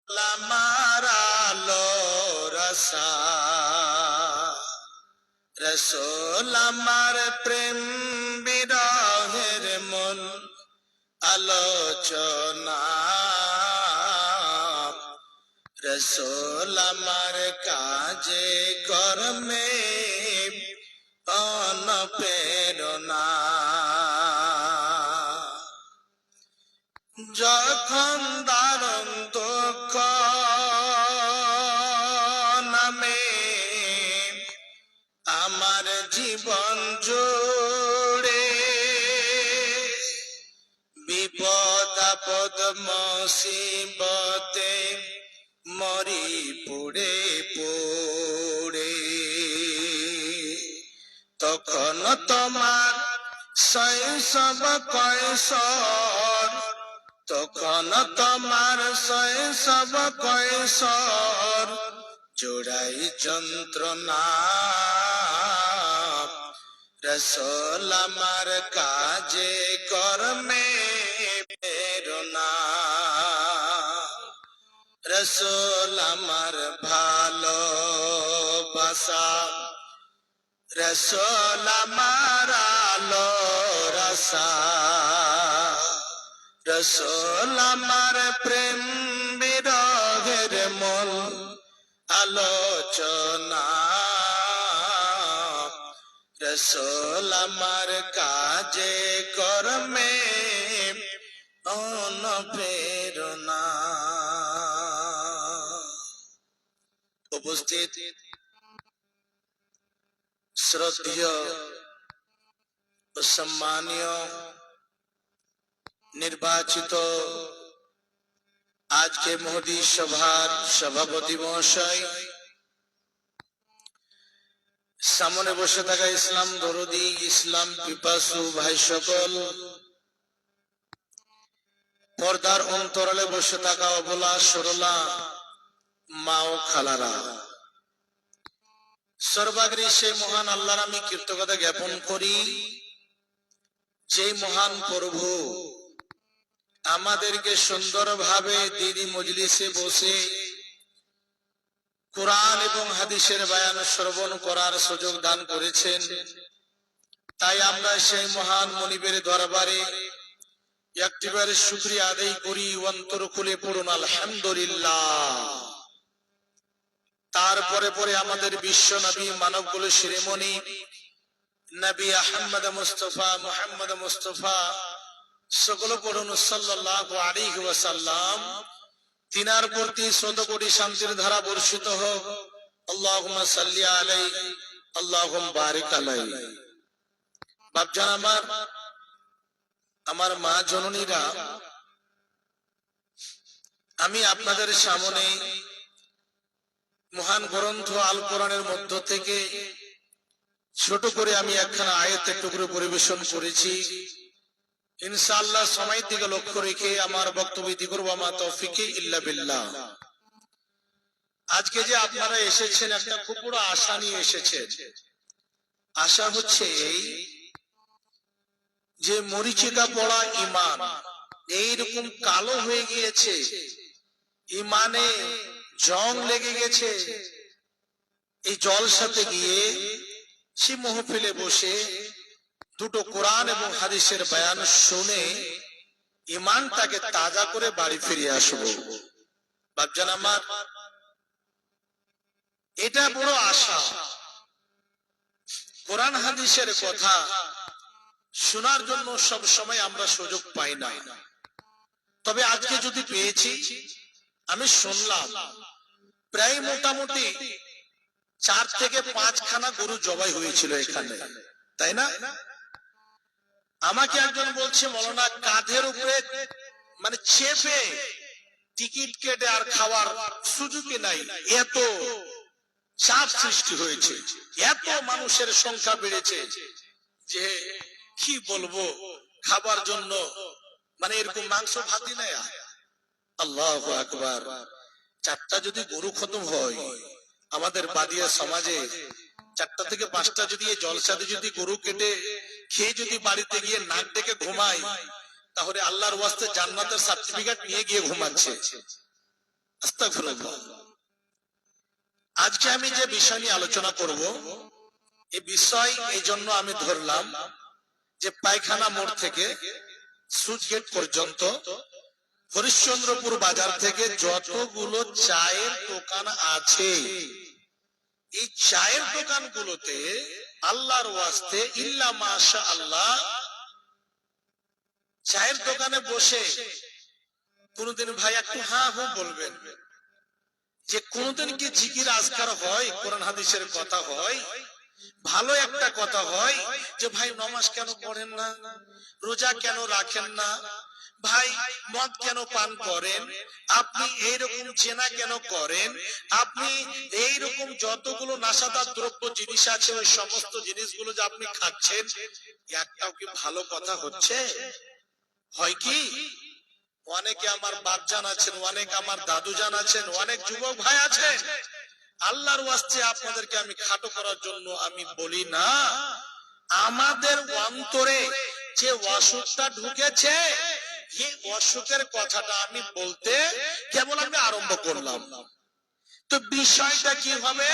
মারালো রসা রসোল আমার প্রেম বিরহের মূল আলোচনা রসোল আমার কাজে কর্মে অনুপ্রেরণা যখন দারুণ দুঃখ নামে আমার জীবন জুড়ে বিপদ আপদ মুসিবতে মরি পুড়ে পুড়ে তখন তোমার শৈশব কৈশোর তখন তোমার শৈশব কৈশোর জোড়াই যন্ত্রণা রসোল আমার কাজে কর্মে প্রেরণা রসোল আমার ভালোবাসা রসোল আমার আলো রসা রসোল আমার প্রেম বিরহের মূল আলোচনা রসোল আমার কাজে কর্মে অনুপ্রেরণা। উপস্থিত শ্রদ্ধেয় ও সম্মানীয় নির্বাচিত আজকে মোদী সভার সভাপতি মহাশয়, সামনে বসে থাকা ইসলাম দরদি ইসলাম পিপাসু ভাই সকল, পর্দার অন্তরালে বসে থাকা অবলা সরলা মা ও খালারা, সর্বাগ্রী সেই মহান আল্লাহর আমি কৃতজ্ঞতা জ্ঞাপন করি যে মহান প্রভু আমাদেরকে সুন্দরভাবে দিনী মজলিসে বসে কোরআন এবং হাদিসের বয়ান শ্রবণ করার সুযোগ দান করেছেন। তাই আমরা সেই মহান মনিবের দরবারে একটিবার শুকরিয়া আদায় করি, অন্তর খুলে পড়ুন আলহামদুলিল্লাহ। তারপরে পরে আমাদের বিশ্ব নবী মানবকুল শিরোমণি নবী আহমদ মুস্তফা মুহাম্মদ মুস্তফা সকল পড়ুন সাল্লাল্লাহু আলাইহি ওয়াসাল্লাম। তিনার প্রতি শত কোটি শান্তির ধারা বর্ষিত হোক। আল্লাহুম্মা সাল্লি আলাইহি আল্লাহুম্মা বারিক আলাইহি। বাপজান আমার মা জননীরা, আমি আপনাদের সামনে মহান গ্রন্থ আল কোরআনের মধ্য থেকে ছোট করে আমি একখানা আয়াতের টুকরো পরিবেশন করেছি। ইনশাআল্লাহ সময় দিকে লক্ষ্য রেখে আমার বক্তব্য ইতি করব, মা তৌফিকে ইল্লা বিল্লাহ। আজকে যে আপনারা এসেছেন একটা খুব বড় আশা নিয়ে এসেছেন। আশা হচ্ছে এই যে মরিচিকা পড়া ঈমান এইরকম কালো হয়ে গিয়েছে, ঈমানে জং লেগে গেছে। এই জলসাতে গিয়ে সে মহফিলে বসে দুটো কোরআন এবং হাদিসের বয়ান শুনে ঈমানটাকে তাজা করে বাড়ি ফিরে আসবো। বাপজান আমার, এটা বড় আশা। কোরআন হাদিসের কথা শোনার জন্য সব সময় আমরা সুযোগ পাই না, তবে আজকে যদি পেয়েছি, আমি শুনলাম প্রায় মোটামুটি 4 থেকে 5 খানা গরু জবাই হয়েছিল এখানে, তাই না? আমাকে একজন বলছে, মৌলানা কাঁধের উপরে মানে চেপে টিকিট কেটে আর খাওয়ার সুযোগই নাই, এত চাপ সৃষ্টি হয়েছে, এত মানুষের সংখ্যা বেড়েছে যে কি বলবো, খাবার জন্য মানে এরকম মাংস ভাতই নাই। আল্লাহু আকবার। 4টা যদি গরু খতম হয় আমাদের বাদিয়া সমাজে, 4টা থেকে 5টা যদি এই জলসাতে যদি গরু কেটে খেয়ে যদি বাড়িতে গিয়ে নাক ডেকে ঘুমাই, তাহলে আল্লাহর ওয়াস্তে জান্নাতের সার্টিফিকেট নিয়ে গিয়ে ঘুমাচ্ছে। আস্তাগফিরুল্লাহ। আজকে আমি যে বিষয় নিয়ে আলোচনা করব, এই বিষয় এই জন্য আমি ধরলাম যে পায়খানা মোড় থেকে সুচ গেট পর্যন্ত হরিশ্চন্দ্রপুর বাজার থেকে যতগুলো চায়ের দোকান আছে, এই চায়ের দোকানগুলোতে আল্লাহর ওয়াস্তে ইল্লা মাশা আল্লাহ, চায়ের দোকানে বসে কোনদিন ভাই একটু হ্যাঁ হু বলবেন যে কোনদিন কি জিকির আজকার হয়, কোরআন হাদিসের কথা হয়, ভালো একটা কথা হয় যে ভাই নামাজ কেন পড়েন না, রোজা কেন রাখেন না, ভাই মদ কেন পান করেন, আপনি এইরকম জেনা কেন করেন, আপনি এইরকম যতগুলো নাশাদার দ্রব্য জিনিস আছে ওই সমস্ত জিনিসগুলো যে আপনি খাচ্ছেন, একটাও কি ভালো কথা হচ্ছে? হয় কি? অনেকে আমার বাপজান আছেন, অনেক আমার দাদু জান আছেন, অনেক যুবক ভাই আছেন, আল্লাহর ওয়াস্তে আপনাদেরকে আমি খাটো করার জন্য আমি বলি না, আমাদের অন্তরে যে অসুখটা ঢুকেছে এই অসুখের কথাটা আমি বলতে কেবল আমি আরম্ভ করলাম। তো বিষয়টা কি হবে,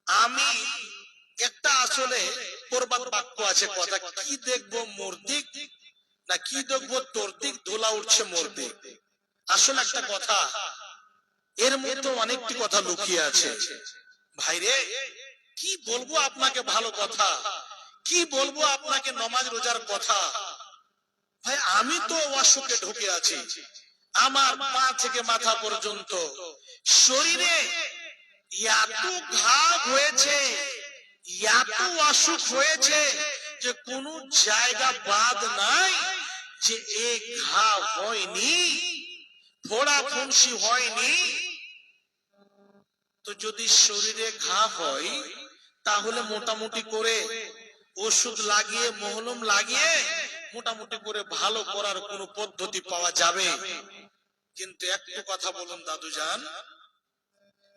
আমি একটা আসলে প্রবাদ বাক্য আছে কথা, কি দেখবো মোর দিক না কি দেখবো তোর দিক, ধোলা উঠছে মোর দিক। আসলে একটা কথা, এর মধ্যে অনেকটি কথা লুকিয়ে আছে। ভাইরে কি বলবো আপনাকে ভালো কথা, কি বলবো আপনাকে নামাজ রোজার কথা, ভাই আমি তো অসুখে ঢুকে আছি, আমার পা থেকে মাথা পর্যন্ত শরীরে এত ঘা হয়েছে, এত অসুখ হয়েছে যে কোন জায়গা বাদ নাই যে এই ঘা হয়নি, ফোড়া ফুঁসি হয়নি। তো যদি শরীরে ঘা হয় তাহলে মোটামুটি করে ওষুধ লাগিয়ে মহলম লাগিয়ে মোটামুটি করে ভালো করার কোন পদ্ধতি পাওয়া যাবে। কিন্তু একটু কথা বলুন দাদু জান,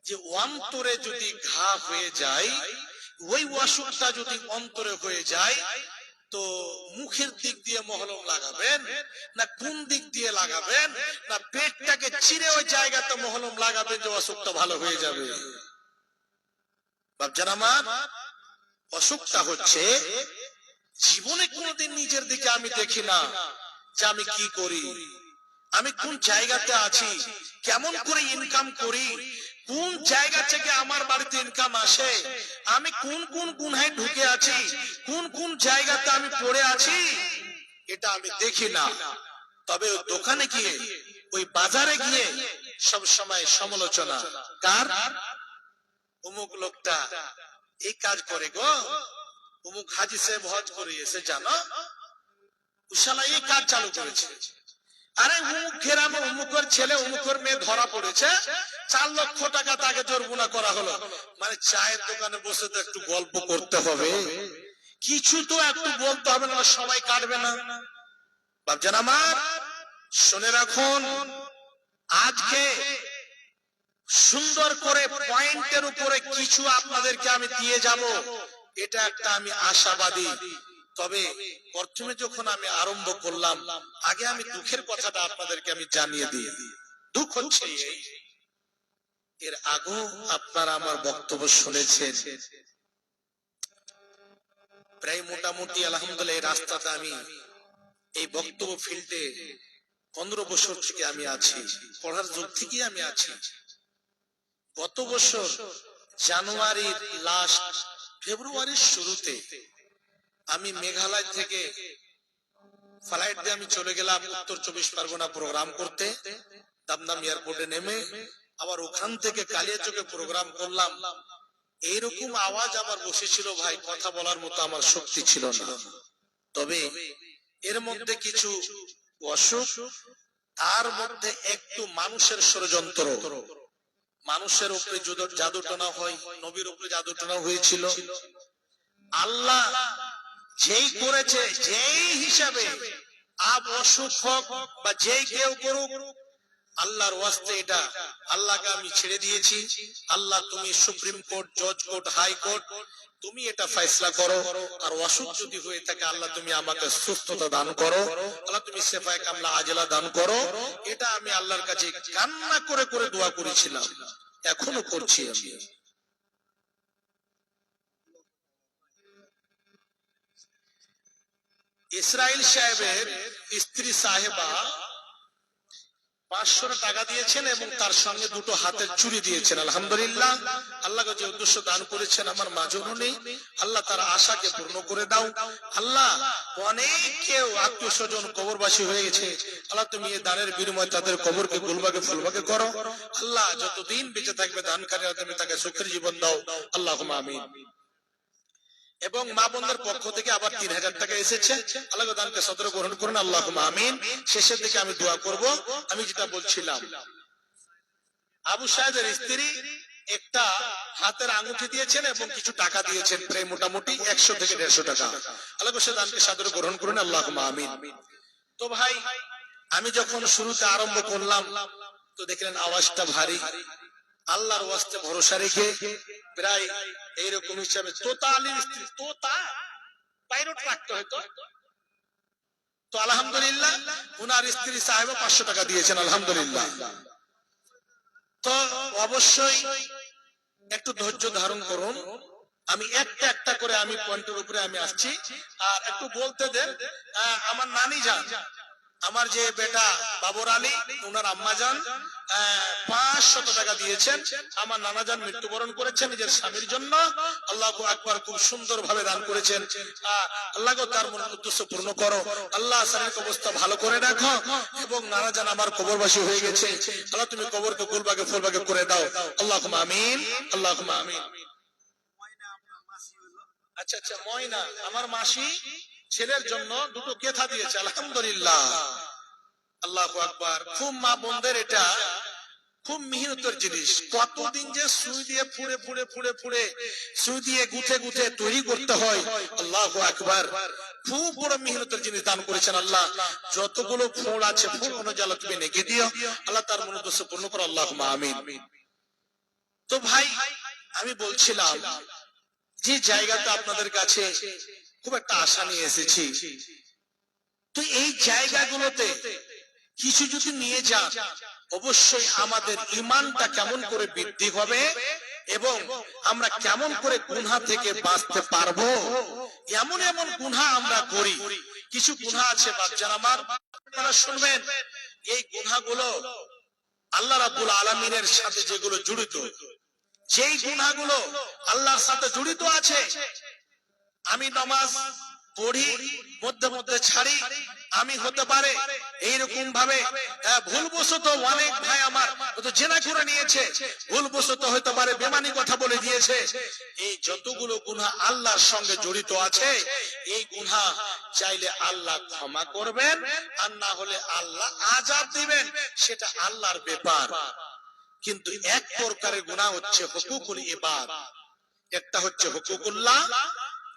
যে অন্তরে যদি ঘা হয়ে যায়, ওই অসুখটা যদি অন্তরে হয়ে যায়, তো মুখের দিক দিয়ে মহলম লাগাবেন না কোন দিক দিয়ে লাগাবেন, না পেটটাকে চিরে ওই জায়গাতে মহলম লাগাবেন যে অসুখটা ভালো হয়ে যাবে? বাপজান আমার, অসুখটা হচ্ছে জীবনে কোনোদিন নিজের দিকে আমি দেখি না যে আমি কি করি, আমি কোন জায়গাতে আছি, কেমন করে ইনকাম করি, কোন জায়গা থেকে আমার বাড়িতে ইনকাম আসে, আমি কোন কোন গুনাহে ঢুকে আছি, কোন কোন জায়গাতে আমি পড়ে আছি, এটা আমি দেখি না। তবে ওই দোকানে গিয়ে, ওই বাজারে গিয়ে সব সময় সমালোচনা কার, অমুক লোকটা এই কাজ করে গো, অমুক হাজি সাহেব হজ করে এসে জানো উশালা এই কাজ চালু করেছে, আরে অমুক গ্রামে অমুকের ছেলে অমুকের মেয়ে ধরা পড়েছে, 4 লক্ষ টাকা তাকে জরিমানা করা হলো। মানে চায়ের দোকানে বসে তো একটু গল্প করতে হবে, কিছু তো একটু বলতে হবে, না সময় কাটবে না। বাপজান আমার শুনে রাখুন, আজকে সুন্দর করে পয়েন্টের উপরে কিছু আপনাদেরকে আমি দিয়ে যাব, এটা একটা আমি আশাবাদী। তবে প্রথমে যখন আমি আরম্ভ করলাম, আগে আমি দুঃখের কথাটা আপনাদেরকে আমি জানিয়ে দিই। দুঃখ হচ্ছে এর আগেও আপনারা আমার বক্তব্য শুনেছেন, প্রায় মোটামুটি আলহামদুলিল্লাহ এই রাস্তাতে আমি এই বক্তব্য ফিল্ডে 15 বছর থেকে আমি আছি, পড়ার যুগ থেকে আমি আছি। গত বছর জানুয়ারির লাস্ট, ফেব্রুয়ারির শুরুতে আমি মেঘালয় থেকে ফ্লাইট দিয়ে আমি চলে গেলাম উত্তর 24 পরগনা প্রোগ্রাম করতে, দমদম এয়ারপোর্টে নেমে আবার ওখান থেকে কালিয়াচকে প্রোগ্রাম করলাম। এইরকম আওয়াজ আমার বসেছিল ভাই, কথা বলার মতো আমার শক্তি ছিল না। তবে এর মধ্যে কিছু অসুখ, তার মধ্যে একটু মানুষের ষড়যন্ত্র, মানুষের উপরে জাদু টানা হয়, নবীর উপরে জাদু টানা হয়েছিল। আল্লাহ যেই করেছে, যেই হিসাবে আব অসুখ হোক বা যেই কেউ করুক, আল্লাহর ওয়াস্তে এটা আল্লাহকে আমি ছেড়ে দিয়েছি। আল্লাহ তুমি সুপ্রিম কোর্ট, জজ কোর্ট, হাই কোর্ট, তুমি এটা ফয়সালা করো। আর অসুখ যদি হয়ে থাকে আল্লাহ তুমি আমাকে সুস্থতা দান করো, আল্লাহ তুমি শেফায়ে কামলা আজলা দান করো। এটা আমি আল্লাহর কাছে কান্না করে করে দোয়া করেছিলাম, এখনো করছি আমি। ইসরাইল সাহেবের স্ত্রী সাহেবা 500 টাকা দিয়েছেন এবং তার সঙ্গে দুটো হাতের চুড়ি দিয়েছেন। আলহামদুলিল্লাহ, আল্লাহকে যে উদ্দেশ্য দান করেছেন আমার মা জননী, আল্লাহ তার আশাকে পূর্ণ করে দাও। আল্লাহ অনেক কেউ আত্মীয় স্বজন কবরবাসী হয়ে গেছে, আল্লাহ তুমি এই দানের বিনিময়ে তাদের কবরকে গুলবাগে ফুলবাগে করো। আল্লাহ যতদিন বেঁচে থাকবে দানকারী তুমি তাকে সুখের জীবন দাও, আল্লাহুম্মা আমিন। এবং মা বোনদের পক্ষ থেকে আবার 3000 টাকা এসেছে, আল্লাহ দানকে সদর গ্রহণ করুন, আল্লাহুম্মা আমিন। শেষের দিকে আমি দোয়া করব। আমি যেটা বলছিলাম, আবু সাহেবের স্ত্রী একটা হাতের আঙ্গুঠি দিয়েছেন এবং কিছু টাকা দিয়েছেন, প্রায় মোটামুটি 100 থেকে 150 টাকা। আল্লাহ সে দানকে সদর গ্রহণ করুন, আল্লাহুম্মা আমিন। তো ভাই, আমি যখন শুরুতে আরম্ভ করলাম তো দেখলেন আওয়াজটা ভারী। আল্লাহর ওয়াস্তে ভরসা রেখে প্রায় এইরকম হিসাবে তোতা আলীর স্ত্রী, তোতা পাইলট রাখতে হয়তো, তো আলহামদুলিল্লাহ উনার স্ত্রী সাহেব 500 টাকা দিয়েছেন, আলহামদুলিল্লাহ। তো অবশ্যই একটু ধৈর্য ধারণ করুন, আমি একটা একটা করে আমি পয়েন্টের উপরে আমি আসছি, আর একটু বলতে দেন। আমার নানি যান, আমার যে বেটা বাবর আলী, উনার আম্মা যান 500 টাকা দিয়েছেন। আমার নানা যান মৃত্যুবরণ করেছেন নিজের স্বামীর জন্য, আল্লাহু আকবার, খুব সুন্দর ভাবে দান করেছেন। আল্লাহ তার মনের উদ্দেশ্য পূর্ণ করো, আল্লাহ শারীরিক অবস্থা ভালো করে রাখো। এবং নানা যান আমার কবরবাসী হয়ে গেছে, আল্লাহ তুমি কবরকে গুলবাগে ফুলবাগে করে দাও, আল্লাহুম্মা আমিন, আল্লাহুম্মা আমিন। আচ্ছা আচ্ছা, ময়না আমার মাসি ছেলের জন্য দুটো কেথা দিয়েছে, আলহামদুলিল্লাহ, আল্লাহু আকবার। খুব মা বোনদের এটা খুব মেহনতের জিনিস, কতদিন যে সুই দিয়ে ফুড়ে ফুড়ে ফুড়ে ফুড়ে সুই দিয়ে গুথে গুথে তৈরি করতে হয়, আল্লাহু আকবার। খুব বড় মেহনতের জিনিস দান করেছেন আল্লাহ। যতগুলো ফোড় আছে ফোড় অনুযায়ী আল্লাহ তুমি নেকে দিও, আল্লাহ তার মনোদ্দেশ্য পূর্ণ করো, আল্লাহুম্মা আমিন। তো ভাই, আমি বলছিলাম যে জায়গাটা আপনাদের কাছে খুব একটা আশা নিয়ে এসেছি, তো এই জায়গাগুলোতে কিছু যদি নিয়ে যান অবশ্যই আমাদের ঈমানটা কেমন করে বৃদ্ধি হবে এবং আমরা কেমন করে গুনাহ থেকে বাঁচতে পারবো। এমন এমন গুনাহ আমরা করি, কিছু গুনাহ আছে বাচ্চারা আমার, আপনারা শুনবেন, এই গুনাহগুলো আল্লাহ রাব্বুল আলামিনের সাথে যেগুলো জড়িত, যেই গুনাহগুলো আল্লাহর সাথে জড়িত আছে, আমি নামাজ পড়ি মধ্যে মধ্যে ছাড়ি, আমি হতে পারে এইরকম ভাবে ভুলবশত অনেক ভাই আমার হয়তো জেনা করে নিয়েছে, ভুলবশত হতে পারে বেমানি কথা বলে দিয়েছে। এই যতগুলো গুনাহ আল্লাহর সঙ্গে জড়িত আছে, এই গুনাহ চাইলে আল্লাহ ক্ষমা করবেন, আর না হলে আল্লাহ আযাব দিবেন, সেটা আল্লাহর ব্যাপার। কিন্তু এক প্রকারের গুনাহ হচ্ছে হুকুকুল ইবাদ, একটা হচ্ছে হুকুকুল্লাহ,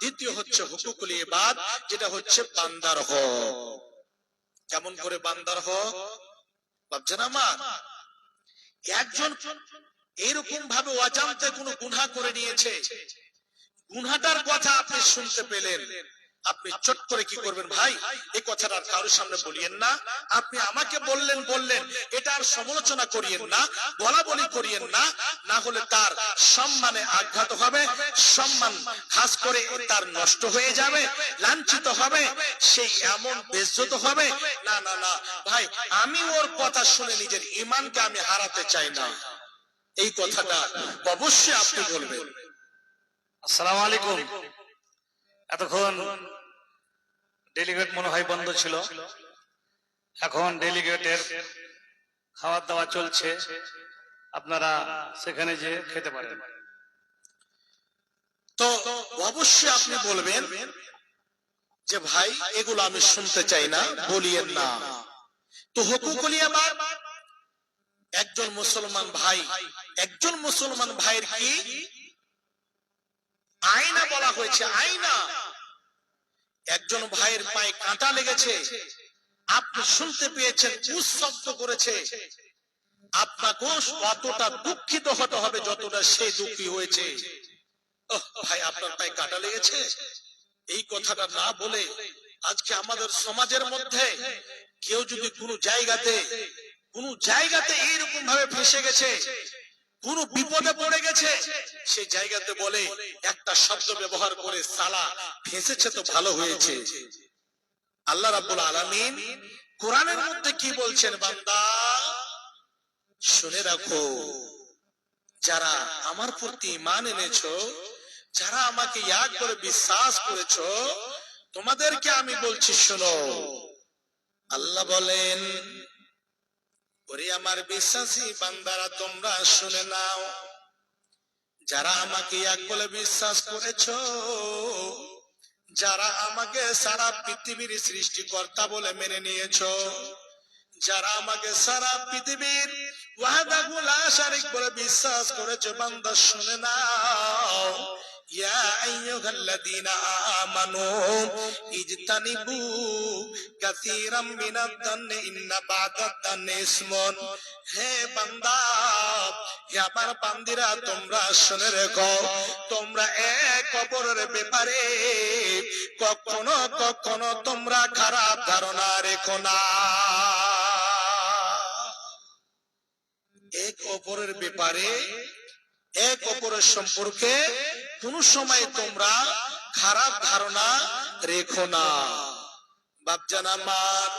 দ্বিতীয় হচ্ছে হুকুকুল ইবাদ, যেটা হচ্ছে বান্দার হক। কেমন করে বান্দার হক ভাবছেন আমার? একজন এরকম ভাবে অজান্তে কোনো গুনাহ করে নিয়েছে, গুনাহটার কথা আপনি শুনতে পেলেন, আপনি চট করে কি করবেন? ভাই, এই কথাটা আর কারোর সামনে বলিয়েন না, আপনি আমাকে বললেন এটা আর সমালোচনা করিয়েন না, বলা বলি করিয়েন না, না হলে তার সম্মানে আঘাত হবে, সম্মান খাস করে তার নষ্ট হয়ে যাবে, লাঞ্ছিত হবে, সেই এমন বেইজ্জত হবে। না না না ভাই, আমি ওর কথা শুনে নিজের ঈমানকে আমি হারাতে চাই না, এই কথাটা অবশ্যই আপনি বলবেন। আসসালামু আলাইকুম। এতক্ষণ ডেলিগেট মনে হয় বন্ধ ছিল, এখন ডেলিগেটের খাওয়া দাওয়া চলছে, আপনারা সেখানে যে খেতে পারেন। তো অবশ্যই আপনি বলবেন যে ভাই এগুলো আমি শুনতে চাই না, বলিয়েন না। তো হুকুকুল ইবাদ, একজন মুসলমান ভাইয়ের কি আয়না বলা হয়েছে, আয়না। একজন ভাইয়ের পায়ে কাঁটা লেগেছে, আপনি শুনতে পেয়েছেন, উস শব্দ করেছে, আপনাকেও অতটা দুঃখিত হতে হবে যতটা সে দুঃখী হয়েছে। ভাই আপনার পায়ে কাটা লেগেছে, এই কথাটা না বলে আজকে আমাদের সমাজের মধ্যে কেউ যদি কোনো জায়গাতে এইরকম ভাবে ফেসে গেছে, কোন বিপদে পড়ে গেছে, সেই জায়গাতে বলে একটা শব্দ ব্যবহার করে, সালা ফেসেছে তো ভালো হয়েছে। আল্লাহ রাব্বুল আলামিন কোরআনের মধ্যে কি বলছেন? বান্দা শুনে রাখো, যারা আমার প্রতি ঈমান এনেছো, যারা আমাকে এক করে বিশ্বাস করেছো, তোমাদেরকে আমি বলছি শোনো। আল্লাহ বলেন, ওরে আমার বিশ্বাসী বান্দারা, তোমরা শুনে নাও, যারা আমাকে এক বলে বিশ্বাস করেছো, যারা আমাকে সারা পৃথিবীর সৃষ্টিকর্তা বলে মেনে নিয়েছো, যারা আমাকে সারা পৃথিবীর ওয়াহদাহু লা শারীক বলে বিশ্বাস করেছো, বান্দা শুনে নাও, ইয়া আইয়ুহাল্লাযীনা আমানু ইজতানিবু কাসীরাম মিনাদ দান্নি ইন্না বা'দাদ দান্নি ইসমুন। হে বান্দা, হে আমার বান্দিরা, তোমরা শুনে রেখো, তোমরা এক অপরের ব্যাপারে কখনো তোমরা খারাপ ধারণা রেখো না। এক অপরের ব্যাপারে, এক অপরের সম্পর্কে কোন সময় তোমরা খারাপ ধারণা রেখো না। বাপজান আমার,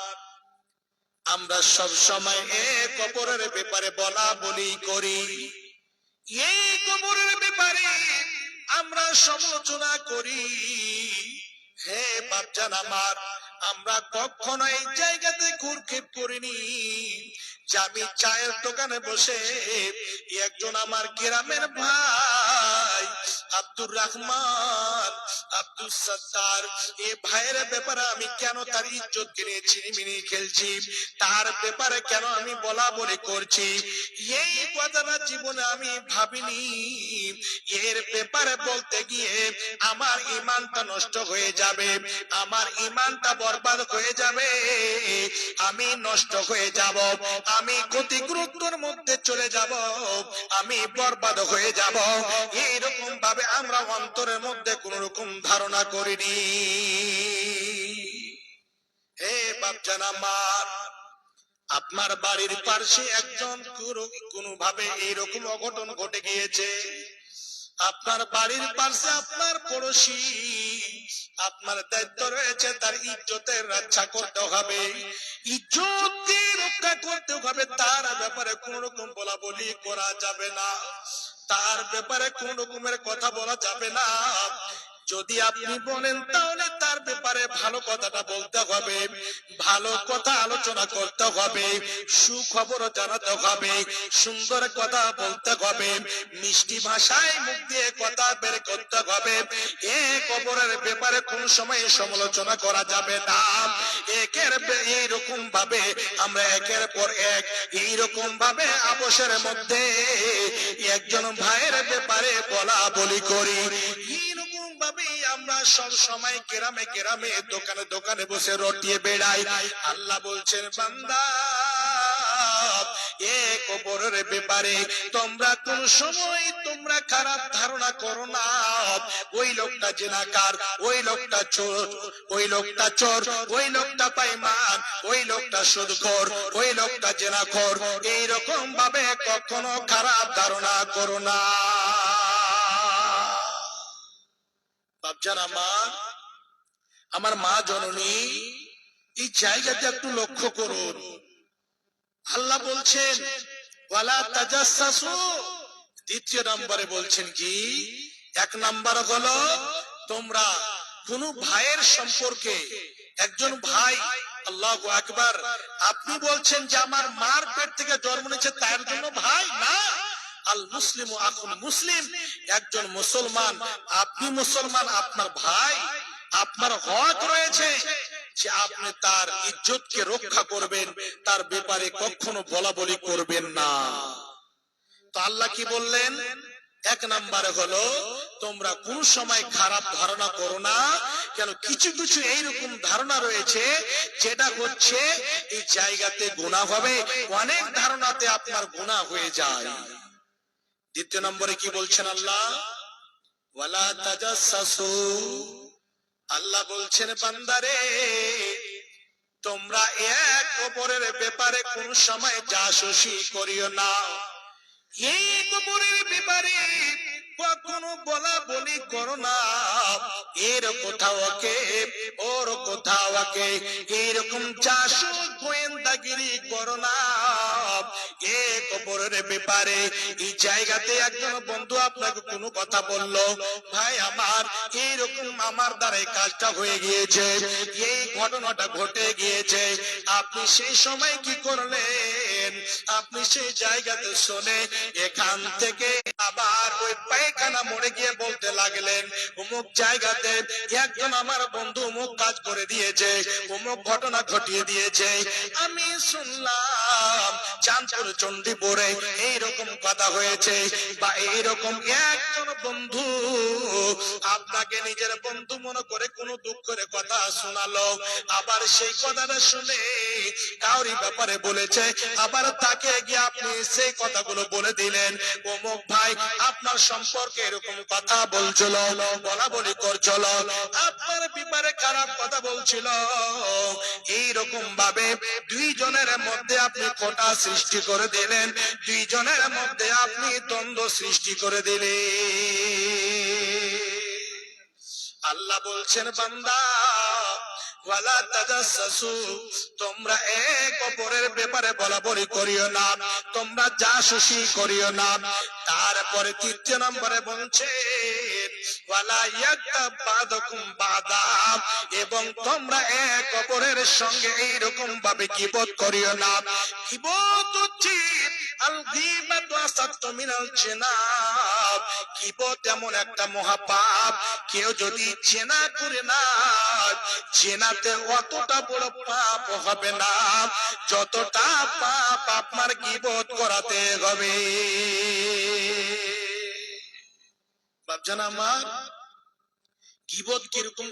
আমরা সব সময় এক অপরের ব্যাপারে বলা বলি করি, এক অপরের ব্যাপারে আমরা সমালোচনা করি। হে বাপজান আমার, আমরা কখনো এই জায়গাতে ঘুরক্ষেপ করিনি যে আমি চায়ের দোকানে বসে একজন আমার গ্রামের ভাই আব্দুর রহমান, আব্দুল সত্তার, এই ভাইয়ের ব্যাপারে আমি কেন তার ইজ্জত কিনে ছিনিমিনি খেলছি, তার ব্যাপারে কেন আমি বলা বলি করছি, এই কথাটা জীবনে আমি ভাবিনি। এর ব্যাপারে বলতে গিয়ে আমার ঈমানটা নষ্ট হয়ে যাবে, আমার ঈমানটা বরবাদ হয়ে যাবে, আমি নষ্ট হয়ে যাব, আমি ক্ষতিগ্রস্তর মধ্যে চলে যাব, আমি বরবাদ হয়ে যাব। এইরকম ভাবে আমরা অন্তরের মধ্যে কোন রকম ধারণা করিনি। হে বাপজান আমার, আপনার বাড়ির পাশে একজন কোন ভাবে এইরকম অঘটন ঘটে গিয়েছে, আপনার বাড়ির পাশে আপনার পড়োশী, আপনার দায়িত্ব রয়েছে তার ইজ্জতের রক্ষা করতে হবে, ইজ্জতকে রক্ষা করতে হবে, তার ব্যাপারে কোন রকম বলা বলি করা যাবে না, তার ব্যাপারে কোন রকমের কথা বলা যাবে না। যদি আপনি বলেন তাহলে তার ব্যাপারে ভালো কথাটা বলতে হবে, ভালো কথা আলোচনা করতে হবে, সুখবর জানাতে হবে, সুন্দর কথা বলতে হবে, মিষ্টি ভাষায় মুখ দিয়ে কথা বের করতে হবে। এক অপরের ব্যাপারে কোন সময় সমালোচনা করা যাবে না। এইরকম ভাবে আমরা একের পর এক এইরকম ভাবে আপোষের মধ্যে একজন ভাইয়ের ব্যাপারে বলা বলি করি। এইরকম ভাবে আমরা সব সময় গ্রামে গ্রামে দোকানে দোকানে বসে রটিয়ে বেড়াই। আল্লাহ বলছেন, বান্দা এক অপরের ব্যাপারে তোমরা কোন সময় তোমরা খারাপ ধারণা করো না। ওই লোকটা জেনাকার, ওই লোকটা চোর, ওই লোকটা চোর, ওই লোকটা বেঈমান, ওই লোকটা সুদখোর, ওই লোকটা জেনাখোর, এইরকম ভাবে কখনো খারাপ ধারণা করো না। বাপজান আমার মা জননী, এই জায়গাতে একটু লক্ষ্য করুন। আল্লাহ বলছেন ওয়ালা তাজাসসু, দ্বিতীয় নম্বরে বলছেন কি, এক নম্বর হলো তোমরা কোন ভাইয়ের সম্পর্কে, একজন ভাই, আল্লাহু আকবার, আপনি বলছেন যে আমার মার পেট থেকে জন্ম নিয়েছে তার জন্য ভাই না। আল মুসলিমু আখুল মুসলিম, একজন মুসলমান, আপনি মুসলমান, আপনার ভাই, আপনার হক রয়েছে যে আপনি তার ইজ্জতকে রক্ষা করবেন, তার ব্যাপারে কখনো বলা বলি করবেন না। তো আল্লাহ কি বললেন? এক নাম্বার হলো তোমরা কোন সময় খারাপ ধারণা করো না, কেন কিছু কিছু এইরকম ধারণা রয়েছে যেটা হচ্ছে এই জায়গাতে গুনাহ হবে, অনেক ধারণাতে আপনার গুনাহ হয়ে যায়। দ্বিতীয় নম্বরে কি বলছেন আল্লাহ? ওয়ালা তাজাসসু, আল্লাহ বলছেন বান্দারে তোমরা এক অপরের ব্যাপারে কোন সময় জাসুসি করিও না, এই অপরের ব্যাপারে কখনো বলা বলি করো না, এর কোথাও কে ওর কোথাও কে এরকম জাসুস গোয়েন্দাগিরি করো না এক অপরের ব্যাপারে। এই জায়গাতে একজন বন্ধু আপনাকে কোনো কথা বললো, ভাই আমার এইরকম আমার দ্বারা এই কাজটা হয়ে গিয়েছে, এই ঘটনাটা ঘটে গিয়েছে, আপনি সেই সময় কি করলেন? আপনি সেই জায়গাতে শুনে এখান থেকে আবার ওই পায়খানা মরে গিয়ে বলতে লাগলেন অমুক জায়গাতে একজন আমার বন্ধু অমুক কাজ করে দিয়েছে, অমুক ঘটনা ঘটিয়ে দিয়েছে, আমি শুনলাম চাঁদপুর চণ্ডীপুরে এইরকম কথা হয়েছে, বা এইরকম একজন বন্ধু আপনাকে নিজের বন্ধু মনে করে কোনো দুঃখের কথা শোনালো, আবার সেই কথাটা শুনে কাউরি ব্যাপারে বলেছে, আবার তাকে গিয়ে আপনি সেই কথাগুলো বলে দিলেন, অমুক ভাই আপনার সম্পর্কে এরকম কথা বলছিল, বলা বলি করছিল, আপনার ব্যাপারে খারাপ কথা বলছিল, এইরকম ভাবে দুইজনের মধ্যে আপনি খোঁটা সৃষ্টি করে দিলেন, দুইজনের মধ্যে আপনি দ্বন্দ্ব সৃষ্টি করে দিলেন। আল্লাহ বলছেন বান্দা ওয়ালা তাজাসসু, তোমরা এক অপরের ব্যাপারে বলা বলি করিও না, তোমরা জাসুসি করিও না। তারপরে তৃতীয় নম্বরে বলছেন ওয়ালা ইয়াগতাব বাদুকুম বাদা, এবং তোমরা এক অপরের সঙ্গে এইরকম ভাবে গীবত করিও না। গীবত হচ্ছে আল গীবাতু আসাদ্দু মিনাল জিনা, গীবত এমন একটা মহাপাপ, কেউ যদি জেনা করে না, জেনাতে অতটা বড় পাপ হবে না যতটা পাপ আপনার গীবত করাতে হবে। বাপজান আমার, গীবত কিরকম